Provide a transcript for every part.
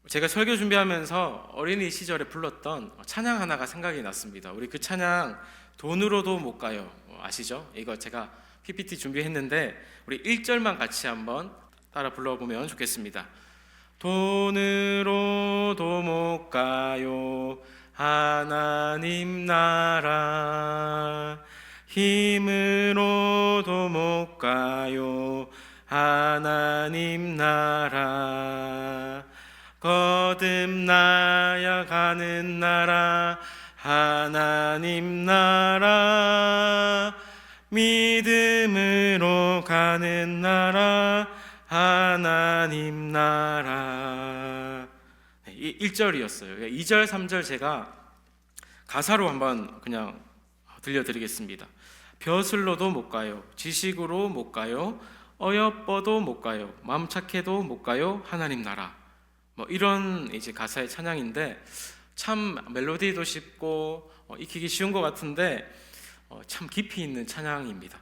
제가 설교 준비하면서 어린이 시절에 불렀던 찬양 하나가 생각이 났습니다. 우리 그 찬양 돈으로도 못 가요. 아시죠? 이거 제가 PPT 준비했는데 우리 1절만 같이 한번 따라 불러보면 좋겠습니다. 돈으로도 못 가요 하나님 나라, 힘으로도 못 가요 하나님 나라, 거듭나야 가는 나라 하나님 나라, 믿음으로 가는 나라 하나님 나라. 1절이었어요. 2절, 3절 제가 가사로 한번 그냥 들려드리겠습니다. 벼슬로도 못 가요, 지식으로 못 가요, 어여뻐도 못 가요, 마음 착해도 못 가요 하나님 나라. 이런 이제 가사의 찬양인데 참 멜로디도 쉽고 익히기 쉬운 것 같은데 참 깊이 있는 찬양입니다.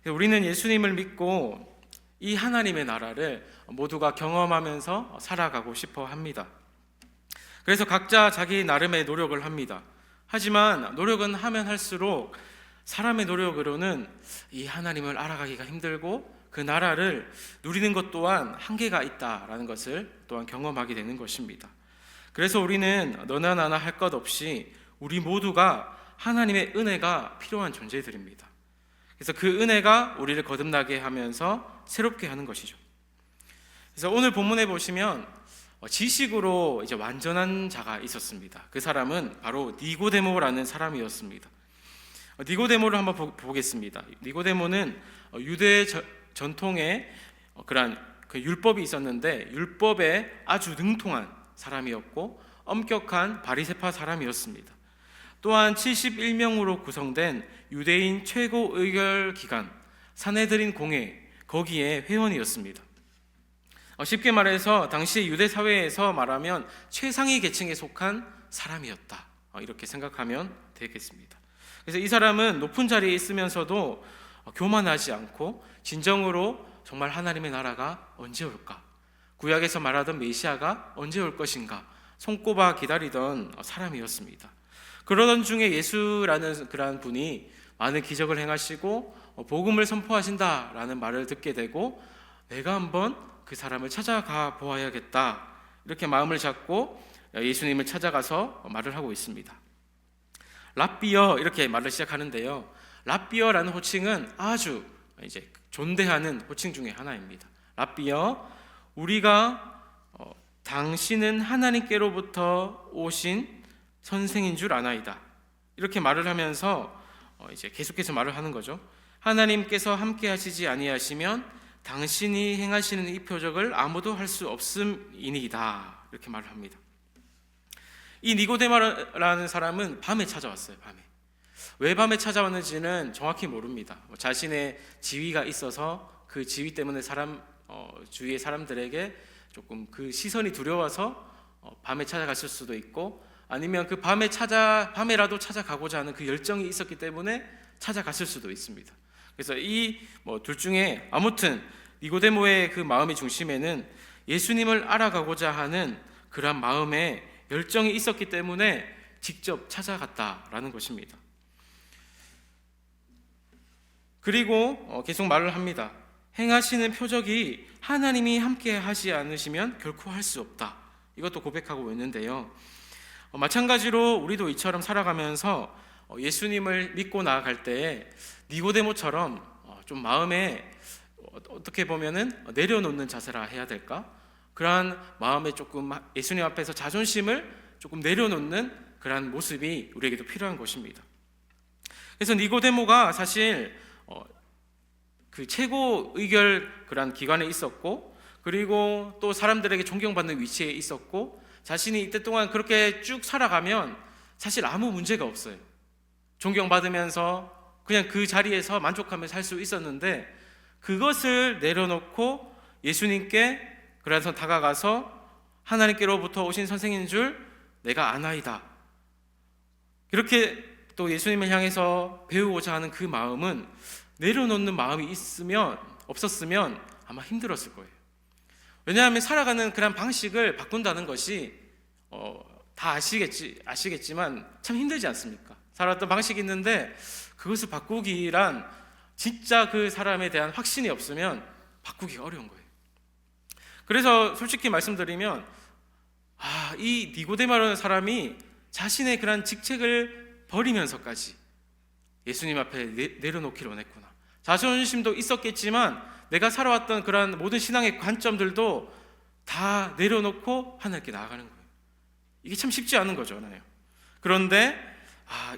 우리는 예수님을 믿고 이 하나님의 나라를 모두가 경험하면서 살아가고 싶어 합니다. 그래서 각자 자기 나름의 노력을 합니다. 하지만 노력은 하면 할수록 사람의 노력으로는 이 하나님을 알아가기가 힘들고 그 나라를 누리는 것 또한 한계가 있다라는 것을 또한 경험하게 되는 것입니다. 그래서 우리는 너나 나나 할 것 없이 우리 모두가 하나님의 은혜가 필요한 존재들입니다. 그래서 그 은혜가 우리를 거듭나게 하면서 새롭게 하는 것이죠. 그래서 오늘 본문에 보시면 지식으로 이제 완전한 자가 있었습니다. 그 사람은 바로 니고데모라는 사람이었습니다. 니고데모를 한번 보겠습니다. 니고데모는 유대 전통의 그러한 그 율법이 있었는데 율법에 아주 능통한 사람이었고 엄격한 바리새파 사람이었습니다. 또한 71명으로 구성된 유대인 최고 의결 기관 산헤드린 공회, 거기에 회원이었습니다. 쉽게 말해서 당시 유대 사회에서 말하면 최상위 계층에 속한 사람이었다, 이렇게 생각하면 되겠습니다. 그래서 이 사람은 높은 자리에 있으면서도 교만하지 않고 진정으로 정말 하나님의 나라가 언제 올까, 구약에서 말하던 메시아가 언제 올 것인가 손꼽아 기다리던 사람이었습니다. 그러던 중에 예수라는 그러한 분이 많은 기적을 행하시고 복음을 선포하신다라는 말을 듣게 되고 내가 한번 그 사람을 찾아가 보아야겠다, 이렇게 마음을 잡고 예수님을 찾아가서 말을 하고 있습니다. 랍비여, 이렇게 말을 시작하는데요. 랍비여라는 호칭은 아주 이제 존대하는 호칭 중에 하나입니다. 랍비여, 우리가 당신은 하나님께로부터 오신 선생인 줄 아나이다, 이렇게 말을 하면서 이제 계속해서 말을 하는 거죠. 하나님께서 함께 하시지 아니하시면 당신이 행하시는 이 표적을 아무도 할 수 없음이니이다, 이렇게 말을 합니다. 이 니고데모라는 사람은 밤에 찾아왔어요. 왜 밤에 찾아왔는지는 정확히 모릅니다. 자신의 지위가 있어서 그 지위 때문에 주위의 사람들에게 조금 그 시선이 두려워서 밤에 찾아갔을 수도 있고, 아니면 그 밤에라도 찾아가고자 하는 그 열정이 있었기 때문에 찾아갔을 수도 있습니다. 그래서 이 둘 중에 아무튼 니고데모의 그 마음의 중심에는 예수님을 알아가고자 하는 그런 마음의 열정이 있었기 때문에 직접 찾아갔다라는 것입니다. 그리고 계속 말을 합니다. 행하시는 표적이 하나님이 함께 하지 않으시면 결코 할 수 없다, 이것도 고백하고 있는데요. 마찬가지로 우리도 이처럼 살아가면서 예수님을 믿고 나아갈 때에 니고데모처럼 좀 마음에 어떻게 보면은 내려놓는 자세라 해야 될까? 그러한 마음에 조금 예수님 앞에서 자존심을 조금 내려놓는 그러한 모습이 우리에게도 필요한 것입니다. 그래서 니고데모가 사실 그 최고 의결 그러한 기관에 있었고, 그리고 또 사람들에게 존경받는 위치에 있었고, 자신이 이때 동안 그렇게 쭉 살아가면 사실 아무 문제가 없어요. 존경받으면서 그냥 그 자리에서 만족하며 살 수 있었는데, 그것을 내려놓고 예수님께 그래서 다가가서 하나님께로부터 오신 선생인 줄 내가 아나이다, 이렇게 또 예수님을 향해서 배우고자 하는 그 마음은 내려놓는 마음이 없었으면 아마 힘들었을 거예요. 왜냐하면 살아가는 그런 방식을 바꾼다는 것이 다 아시겠지만 참 힘들지 않습니까? 살아왔던 방식이 있는데 그것을 바꾸기란 진짜 그 사람에 대한 확신이 없으면 바꾸기가 어려운 거예요. 그래서 솔직히 말씀드리면 이 니고데모라는 사람이 자신의 그런 직책을 버리면서까지 예수님 앞에 내려놓기를 원했구나. 자존심도 있었겠지만 내가 살아왔던 그런 모든 신앙의 관점들도 다 내려놓고 하나님께 나아가는 거예요. 이게 참 쉽지 않은 거잖아요. 그런데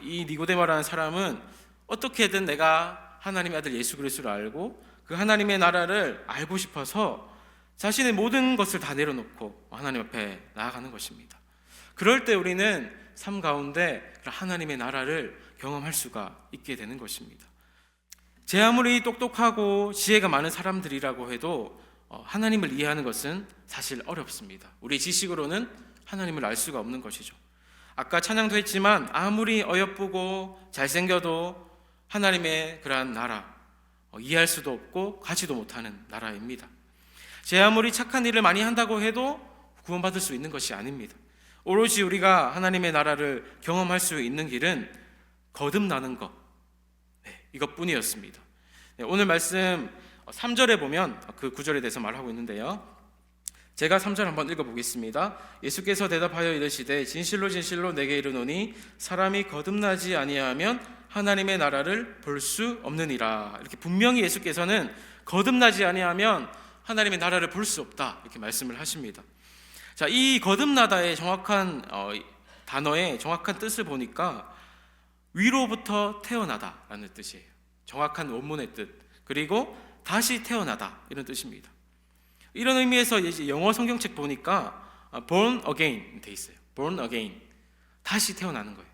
이 니고데모라는 사람은 어떻게든 내가 하나님의 아들 예수 그리스도를 알고 그 하나님의 나라를 알고 싶어서 자신의 모든 것을 다 내려놓고 하나님 앞에 나아가는 것입니다. 그럴 때 우리는 삶 가운데 하나님의 나라를 경험할 수가 있게 되는 것입니다. 제 아무리 똑똑하고 지혜가 많은 사람들이라고 해도 하나님을 이해하는 것은 사실 어렵습니다. 우리 지식으로는 하나님을 알 수가 없는 것이죠. 아까 찬양도 했지만 아무리 어여쁘고 잘생겨도 하나님의 그러한 나라 이해할 수도 없고 가지도 못하는 나라입니다. 제 아무리 착한 일을 많이 한다고 해도 구원받을 수 있는 것이 아닙니다. 오로지 우리가 하나님의 나라를 경험할 수 있는 길은 거듭나는 것, 이것뿐이었습니다. 오늘 말씀 3절에 보면 그 구절에 대해서 말하고 있는데요. 제가 3절 한번 읽어보겠습니다. 예수께서 대답하여 이르시되 진실로 진실로 내게 이르노니 사람이 거듭나지 아니하면 하나님의 나라를 볼 수 없느니라. 이렇게 분명히 예수께서는 거듭나지 아니하면 하나님의 나라를 볼 수 없다 이렇게 말씀을 하십니다. 자, 이 거듭나다의 정확한 단어의 정확한 뜻을 보니까 위로부터 태어나다라는 뜻이에요. 정확한 원문의 뜻. 그리고 다시 태어나다 이런 뜻입니다. 이런 의미에서 이제 영어 성경책 보니까 born again 돼 있어요. born again. 다시 태어나는 거예요.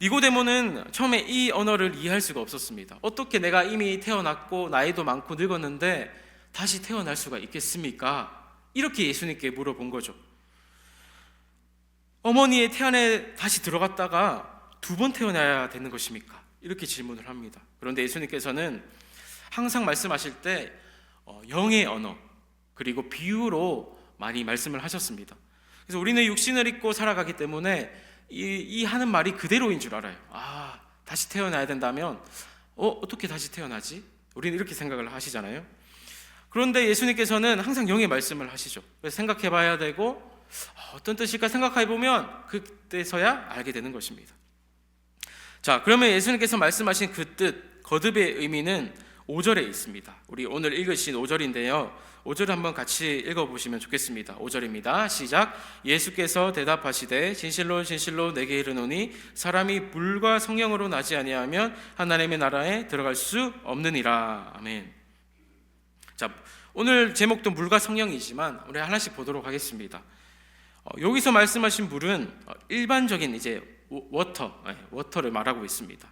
니고데모는 처음에 이 언어를 이해할 수가 없었습니다. 어떻게 내가 이미 태어났고 나이도 많고 늙었는데 다시 태어날 수가 있겠습니까? 이렇게 예수님께 물어본 거죠. 어머니의 태안에 다시 들어갔다가 2번 태어나야 되는 것입니까? 이렇게 질문을 합니다. 그런데 예수님께서는 항상 말씀하실 때 영의 언어 그리고 비유로 많이 말씀을 하셨습니다. 그래서 우리는 육신을 입고 살아가기 때문에 이 하는 말이 그대로인 줄 알아요. 다시 태어나야 된다면 어떻게 다시 태어나지? 우리는 이렇게 생각을 하시잖아요. 그런데 예수님께서는 항상 영의 말씀을 하시죠. 그래서 생각해 봐야 되고 어떤 뜻일까 생각해 보면 그때서야 알게 되는 것입니다. 자, 그러면 예수님께서 말씀하신 그 뜻, 거듭의 의미는 5절에 있습니다. 우리 오늘 읽으신 5절인데요. 5절 한번 같이 읽어보시면 좋겠습니다. 5절입니다. 시작. 예수께서 대답하시되 진실로 진실로 내게 이르노니 사람이 물과 성령으로 나지 아니하면 하나님의 나라에 들어갈 수 없느니라. 아멘. 자, 오늘 제목도 물과 성령이지만 우리 하나씩 보도록 하겠습니다. 여기서 말씀하신 물은 일반적인 이제 워터를 말하고 있습니다.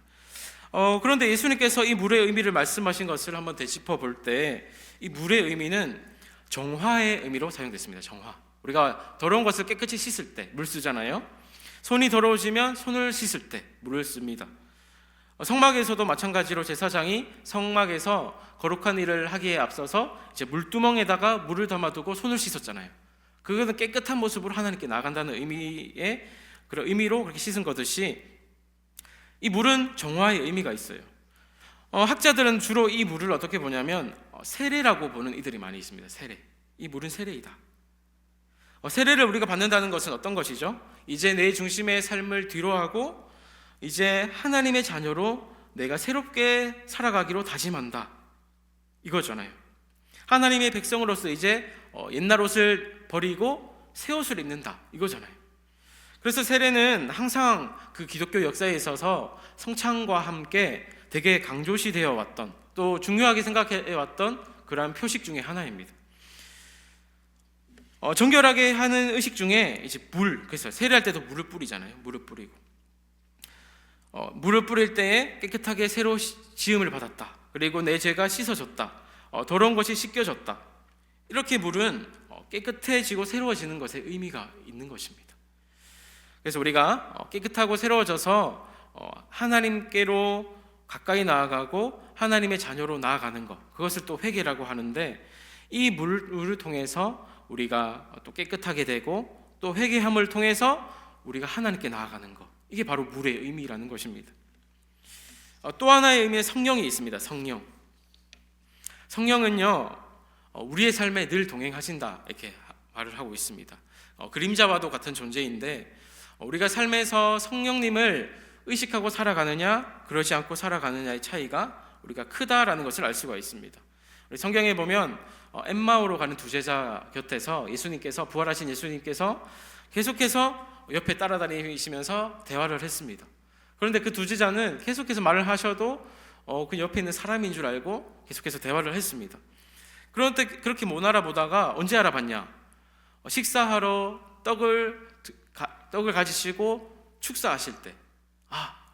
그런데 예수님께서 이 물의 의미를 말씀하신 것을 한번 되짚어 볼 때 이 물의 의미는 정화의 의미로 사용됐습니다. 정화. 우리가 더러운 것을 깨끗이 씻을 때 물 쓰잖아요. 손이 더러워지면 손을 씻을 때 물을 씁니다. 성막에서도 마찬가지로 제사장이 성막에서 거룩한 일을 하기에 앞서서 이제 물두멍에다가 물을 담아두고 손을 씻었잖아요. 그것은 깨끗한 모습으로 하나님께 나간다는 의미의 그런 의미로 그렇게 씻은 거듯이 이 물은 정화의 의미가 있어요. 학자들은 주로 이 물을 어떻게 보냐면 세례라고 보는 이들이 많이 있습니다. 세례. 이 물은 세례이다. 세례를 우리가 받는다는 것은 어떤 것이죠? 이제 내 중심의 삶을 뒤로하고 이제 하나님의 자녀로 내가 새롭게 살아가기로 다짐한다. 이거잖아요. 하나님의 백성으로서 이제 옛날 옷을 버리고 새 옷을 입는다. 이거잖아요. 그래서 세례는 항상 그 기독교 역사에 있어서 성찬과 함께 되게 강조시 되어 왔던 또 중요하게 생각해 왔던 그러한 표식 중에 하나입니다. 정결하게 하는 의식 중에 이제 그래서 세례할 때도 물을 뿌리잖아요. 물을 뿌리고 물을 뿌릴 때에 깨끗하게 새로 지음을 받았다. 그리고 내 죄가 씻어졌다. 더러운 것이 씻겨졌다. 이렇게 물은 깨끗해지고 새로워지는 것에 의미가 있는 것입니다. 그래서 우리가 깨끗하고 새로워져서 하나님께로 가까이 나아가고 하나님의 자녀로 나아가는 것, 그것을 또 회개라고 하는데 이 물을 통해서 우리가 또 깨끗하게 되고 또 회개함을 통해서 우리가 하나님께 나아가는 것, 이게 바로 물의 의미라는 것입니다. 또 하나의 의미의 성령이 있습니다. 성령은요 우리의 삶에 늘 동행하신다 이렇게 말을 하고 있습니다. 그림자와도 같은 존재인데 우리가 삶에서 성령님을 의식하고 살아가느냐 그러지 않고 살아가느냐의 차이가 우리가 크다라는 것을 알 수가 있습니다. 우리 성경에 보면 엠마오로 가는 두 제자 곁에서 예수님께서, 부활하신 예수님께서 계속해서 옆에 따라다니시면서 대화를 했습니다. 그런데 그 두 제자는 계속해서 말을 하셔도 그 옆에 있는 사람인 줄 알고 계속해서 대화를 했습니다. 그런데 그렇게 못 알아보다가 언제 알아봤냐? 식사하러 떡을 가지시고 축사하실 때,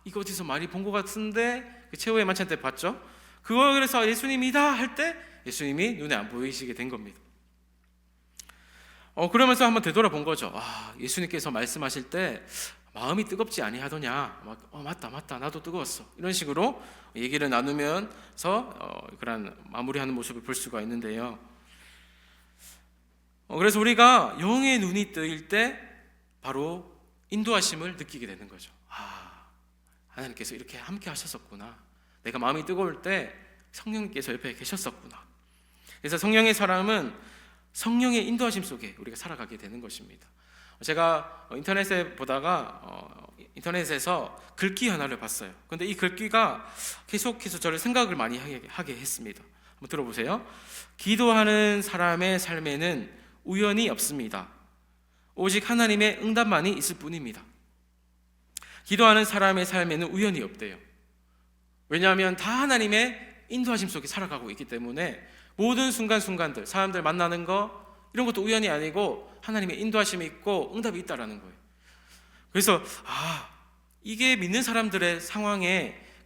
이거 어디서 많이 본 것 같은데, 그 최후의 만찬 때 봤죠? 그래서 예수님이다 할 때 예수님이 눈에 안 보이시게 된 겁니다. 그러면서 한번 되돌아본 거죠. 예수님께서 말씀하실 때 마음이 뜨겁지 아니하더냐, 맞다 나도 뜨거웠어, 이런 식으로 얘기를 나누면서 그런 마무리하는 모습을 볼 수가 있는데요. 그래서 우리가 영의 눈이 뜨일 때 바로 인도하심을 느끼게 되는 거죠. 하나님께서 이렇게 함께 하셨었구나, 내가 마음이 뜨거울 때 성령님께서 옆에 계셨었구나. 그래서 성령의 사람은 성령의 인도하심 속에 우리가 살아가게 되는 것입니다. 제가 인터넷에 보다가 인터넷에서 글귀 하나를 봤어요. 근데 이 글귀가 계속해서 저를 생각을 많이 하게 했습니다. 한번 들어보세요. 기도하는 사람의 삶에는 우연이 없습니다. 오직 하나님의 응답만이 있을 뿐입니다. 기도하는 사람의 삶에는 우연이 없대요. 왜냐하면 다 하나님의 인도하심 속에 살아가고 있기 때문에 모든 순간순간들, 사람들 만나는 거 이런 것도 우연이 아니고 하나님의 인도하심이 있고 응답이 있다라는 거예요. 그래서 이게 믿는 사람들의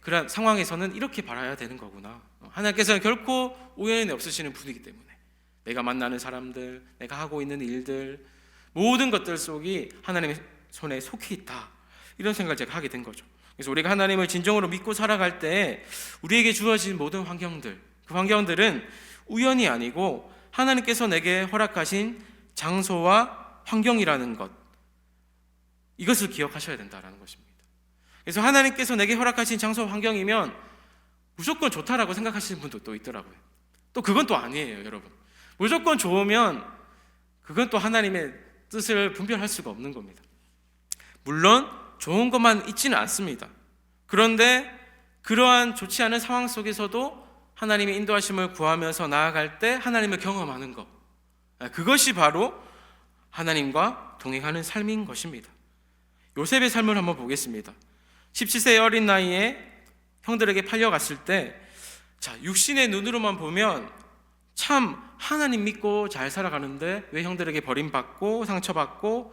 그런 상황에서는 이렇게 바라야 되는 거구나. 하나님께서는 결코 우연이 없으시는 분이기 때문에 내가 만나는 사람들, 내가 하고 있는 일들, 모든 것들 속이 하나님의 손에 속해 있다, 이런 생각을 제가 하게 된 거죠. 그래서 우리가 하나님을 진정으로 믿고 살아갈 때 우리에게 주어진 모든 환경들, 그 환경들은 우연이 아니고 하나님께서 내게 허락하신 장소와 환경이라는 것, 이것을 기억하셔야 된다는 것입니다. 그래서 하나님께서 내게 허락하신 장소와 환경이면 무조건 좋다라고 생각하시는 분도 또 있더라고요. 또 그건 또 아니에요, 여러분. 무조건 좋으면 그건 또 하나님의 뜻을 분별할 수가 없는 겁니다. 물론 좋은 것만 있지는 않습니다. 그런데 그러한 좋지 않은 상황 속에서도 하나님의 인도하심을 구하면서 나아갈 때 하나님을 경험하는 것, 그것이 바로 하나님과 동행하는 삶인 것입니다. 요셉의 삶을 한번 보겠습니다. 17세의 어린 나이에 형들에게 팔려갔을 때, 육신의 눈으로만 보면 참 하나님 믿고 잘 살아가는데 왜 형들에게 버림받고 상처받고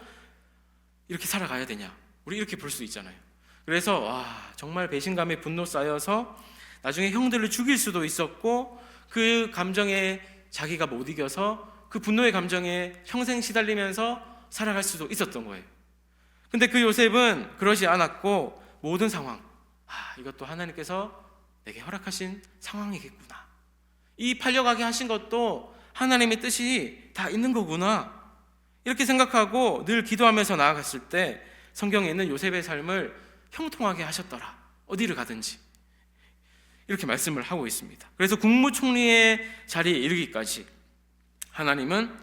이렇게 살아가야 되냐, 우리 이렇게 볼 수 있잖아요. 그래서 정말 배신감에 분노 쌓여서 나중에 형들을 죽일 수도 있었고, 그 감정에 자기가 못 이겨서 그 분노의 감정에 평생 시달리면서 살아갈 수도 있었던 거예요. 근데 그 요셉은 그러지 않았고, 모든 상황, 이것도 하나님께서 내게 허락하신 상황이겠구나, 이 팔려가게 하신 것도 하나님의 뜻이 다 있는 거구나, 이렇게 생각하고 늘 기도하면서 나아갔을 때 성경에는 요셉의 삶을 형통하게 하셨더라, 어디를 가든지, 이렇게 말씀을 하고 있습니다. 그래서 국무총리의 자리에 이르기까지 하나님은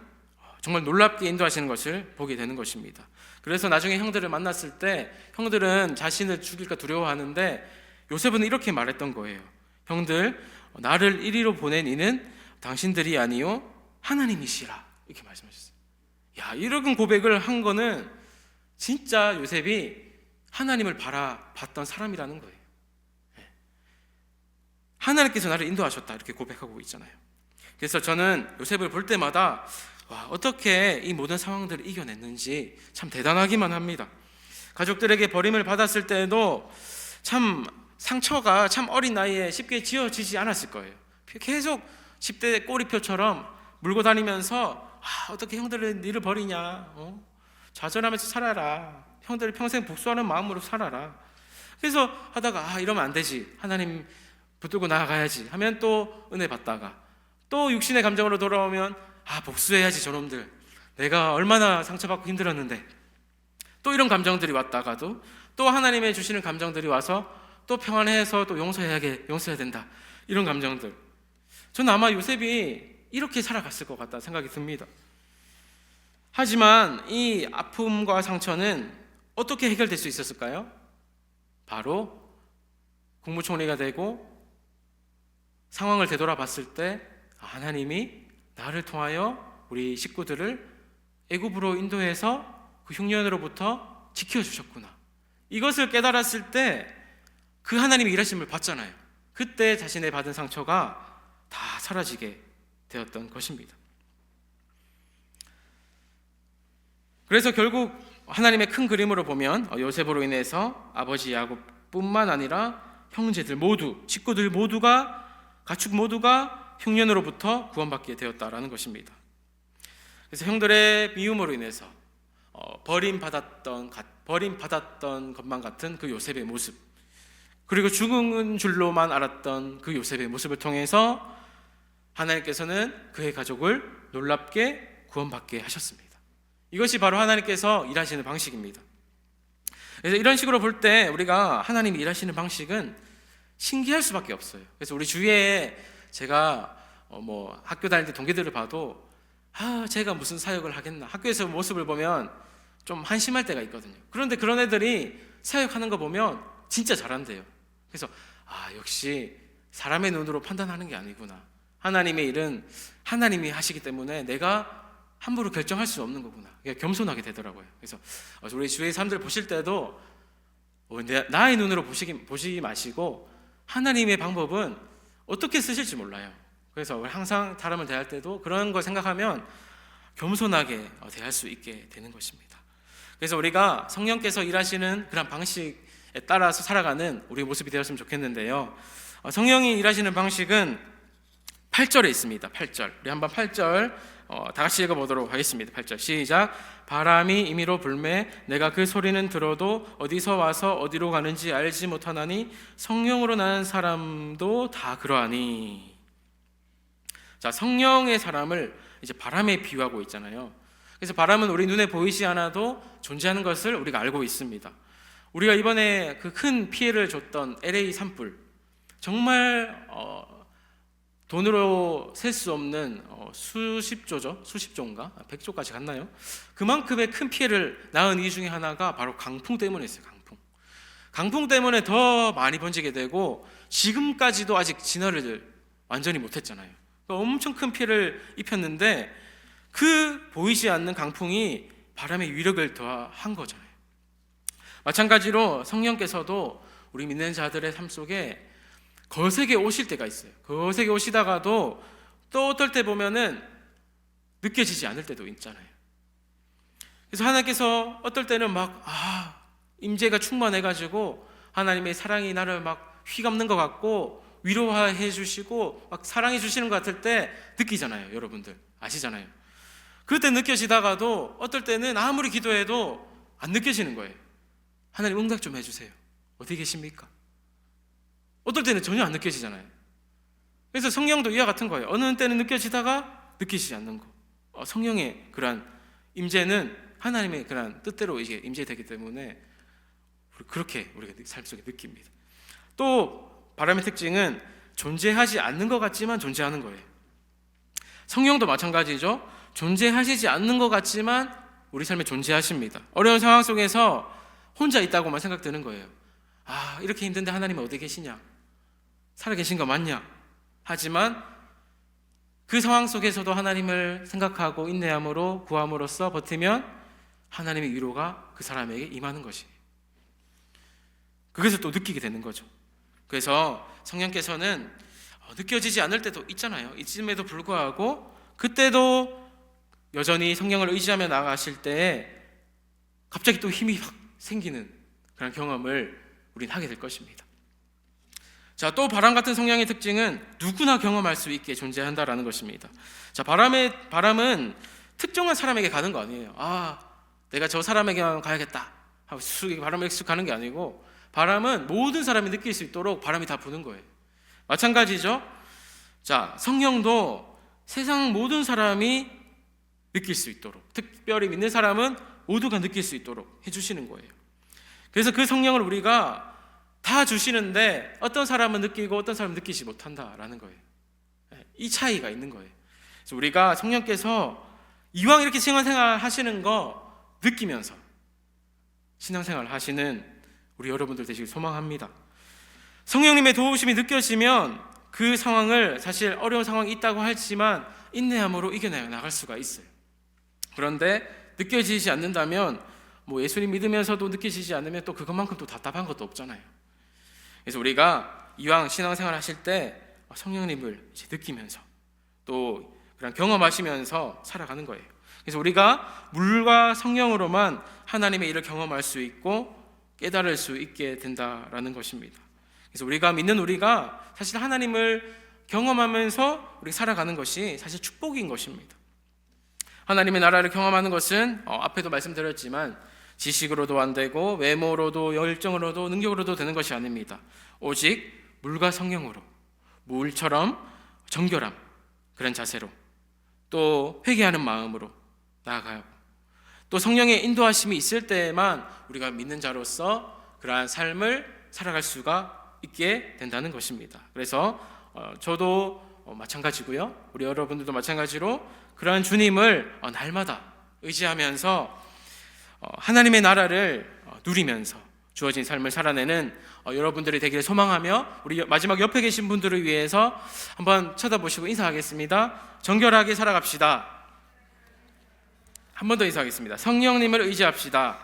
정말 놀랍게 인도하시는 것을 보게 되는 것입니다. 그래서 나중에 형들을 만났을 때 형들은 자신을 죽일까 두려워하는데 요셉은 이렇게 말했던 거예요. 형들, 나를 이리로 보낸 이는 당신들이 아니요 하나님이시라, 이렇게 말씀하셨어요. 이런 고백을 한 거는 진짜 요셉이 하나님을 바라봤던 사람이라는 거예요. 하나님께서 나를 인도하셨다, 이렇게 고백하고 있잖아요. 그래서 저는 요셉을 볼 때마다 어떻게 이 모든 상황들을 이겨냈는지 참 대단하기만 합니다. 가족들에게 버림을 받았을 때에도 참 상처가 참 어린 나이에 쉽게 지워지지 않았을 거예요. 계속 10대 꼬리표처럼 물고 다니면서 어떻게 형들은 니를 버리냐, 좌절하면서 살아라, 형들을 평생 복수하는 마음으로 살아라. 그래서 하다가 이러면 안 되지, 하나님 붙들고 나아가야지 하면 또 은혜 받다가 또 육신의 감정으로 돌아오면 복수해야지 저놈들, 내가 얼마나 상처받고 힘들었는데. 또 이런 감정들이 왔다가도 또 하나님의 주시는 감정들이 와서 또 평안해서 또 용서해야 된다, 이런 감정들. 저는 아마 요셉이 이렇게 살아갔을 것 같다 생각이 듭니다. 하지만 이 아픔과 상처는 어떻게 해결될 수 있었을까요? 바로 국무총리가 되고 상황을 되돌아봤을 때 하나님이 나를 통하여 우리 식구들을 애굽으로 인도해서 그 흉년으로부터 지켜주셨구나, 이것을 깨달았을 때 그 하나님의 일하심을 봤잖아요. 그때 자신의 받은 상처가 다 사라지게 되었던 것입니다. 그래서 결국 하나님의 큰 그림으로 보면 요셉으로 인해서 아버지 야곱뿐만 아니라 형제들 모두, 식구들 모두가, 가축 모두가 흉년으로부터 구원받게 되었다라는 것입니다. 그래서 형들의 미움으로 인해서 버림받았던 것만 같은 그 요셉의 모습, 그리고 죽은 줄로만 알았던 그 요셉의 모습을 통해서 하나님께서는 그의 가족을 놀랍게 구원받게 하셨습니다. 이것이 바로 하나님께서 일하시는 방식입니다. 그래서 이런 식으로 볼 때 우리가 하나님이 일하시는 방식은 신기할 수밖에 없어요. 그래서 우리 주위에 제가 학교 다닐 때 동기들을 봐도 제가 무슨 사역을 하겠나, 학교에서 모습을 보면 좀 한심할 때가 있거든요. 그런데 그런 애들이 사역하는 거 보면 진짜 잘한대요. 그래서 역시 사람의 눈으로 판단하는 게 아니구나, 하나님의 일은 하나님이 하시기 때문에 내가 함부로 결정할 수 없는 거구나, 겸손하게 되더라고요. 그래서 우리 주위의 사람들 보실 때도 나의 눈으로 보시지 마시고 하나님의 방법은 어떻게 쓰실지 몰라요. 그래서 항상 사람을 대할 때도 그런 걸 생각하면 겸손하게 대할 수 있게 되는 것입니다. 그래서 우리가 성령께서 일하시는 그런 방식에 따라서 살아가는 우리의 모습이 되었으면 좋겠는데요. 성령이 일하시는 방식은 8절에 있습니다. 8절. 우리 한번 8절 다 같이 읽어보도록 하겠습니다. 8절 시작. 바람이 임의로 불매 내가 그 소리는 들어도 어디서 와서 어디로 가는지 알지 못하나니 성령으로 나는 사람도 다 그러하니. 자, 성령의 사람을 이제 바람에 비유하고 있잖아요. 그래서 바람은 우리 눈에 보이지 않아도 존재하는 것을 우리가 알고 있습니다. 우리가 이번에 그 큰 피해를 줬던 LA 산불, 정말 돈으로 셀 수 없는 수십조인가? 100조까지 갔나요? 그만큼의 큰 피해를 낳은 이유 중에 하나가 바로 강풍 때문이었어요. 강풍 때문에 더 많이 번지게 되고 지금까지도 아직 진화를 완전히 못했잖아요. 엄청 큰 피해를 입혔는데 그 보이지 않는 강풍이 바람의 위력을 더한 거잖아요. 마찬가지로 성령께서도 우리 믿는 자들의 삶 속에 거세게 오실 때가 있어요. 거세게 오시다가도 또 어떨 때 보면은 느껴지지 않을 때도 있잖아요. 그래서 하나님께서 어떨 때는 임재가 충만해가지고 하나님의 사랑이 나를 막 휘감는 것 같고 위로해 주시고 막 사랑해 주시는 것 같을 때 느끼잖아요. 여러분들 아시잖아요. 그럴 때 느껴지다가도 어떨 때는 아무리 기도해도 안 느껴지는 거예요. 하나님 응답 좀 해주세요. 어디 계십니까? 어떨 때는 전혀 안 느껴지잖아요. 그래서 성령도 이와 같은 거예요. 어느 때는 느껴지다가 느끼지 않는 거. 성령의 그러한 임재는 하나님의 그러한 뜻대로 이제 임재되기 때문에 그렇게 우리가 삶 속에 느낍니다. 또 바람의 특징은 존재하지 않는 것 같지만 존재하는 거예요. 성령도 마찬가지죠. 존재하시지 않는 것 같지만 우리 삶에 존재하십니다. 어려운 상황 속에서 혼자 있다고만 생각되는 거예요. 이렇게 힘든데 하나님은 어디 계시냐? 살아계신 거 맞냐? 하지만 그 상황 속에서도 하나님을 생각하고 인내함으로 구함으로써 버티면 하나님의 위로가 그 사람에게 임하는 것이에요. 그것을 또 느끼게 되는 거죠. 그래서 성령께서는 느껴지지 않을 때도 있잖아요. 있음에도 불구하고 그때도 여전히 성령을 의지하며 나아가실 때 갑자기 또 힘이 확 생기는 그런 경험을 우리는 하게 될 것입니다. 자, 또 바람 같은 성령의 특징은 누구나 경험할 수 있게 존재한다라는 것입니다. 자, 바람은 특정한 사람에게 가는 거 아니에요. 내가 저 사람에게만 가야겠다 하고 바람에 쑥 가는 게 아니고 바람은 모든 사람이 느낄 수 있도록 바람이 다 부는 거예요. 마찬가지죠. 자, 성령도 세상 모든 사람이 느낄 수 있도록, 특별히 믿는 사람은 모두가 느낄 수 있도록 해주시는 거예요. 그래서 그 성령을 우리가 다 주시는데 어떤 사람은 느끼고 어떤 사람은 느끼지 못한다라는 거예요. 이 차이가 있는 거예요. 그래서 우리가 성령께서 이왕 이렇게 신앙생활 하시는 거 느끼면서 신앙생활 하시는 우리 여러분들 되시길 소망합니다. 성령님의 도우심이 느껴지면 그 상황을, 사실 어려운 상황이 있다고 하지만 인내함으로 이겨내 나갈 수가 있어요. 그런데 느껴지지 않는다면, 예수님 믿으면서도 느껴지지 않으면 또 그것만큼 또 답답한 것도 없잖아요. 그래서 우리가 이왕 신앙생활 하실 때 성령님을 이제 느끼면서 또 그냥 경험하시면서 살아가는 거예요. 그래서 우리가 물과 성령으로만 하나님의 일을 경험할 수 있고 깨달을 수 있게 된다라는 것입니다. 그래서 우리가 믿는 우리가 사실 하나님을 경험하면서 우리 살아가는 것이 사실 축복인 것입니다. 하나님의 나라를 경험하는 것은 앞에도 말씀드렸지만 지식으로도 안 되고 외모로도 열정으로도 능력으로도 되는 것이 아닙니다. 오직 물과 성령으로, 물처럼 정결함, 그런 자세로, 또 회개하는 마음으로 나아가요. 또 성령의 인도하심이 있을 때에만 우리가 믿는 자로서 그러한 삶을 살아갈 수가 있게 된다는 것입니다. 그래서 저도 마찬가지고요, 우리 여러분들도 마찬가지로 그러한 주님을 날마다 의지하면서 하나님의 나라를 누리면서 주어진 삶을 살아내는 여러분들이 되기를 소망하며, 우리 마지막 옆에 계신 분들을 위해서 한번 쳐다보시고 인사하겠습니다. 정결하게 살아갑시다. 한 번 더 인사하겠습니다. 성령님을 의지합시다.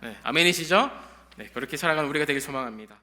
네, 아멘이시죠? 네, 그렇게 살아가는 우리가 되길 소망합니다.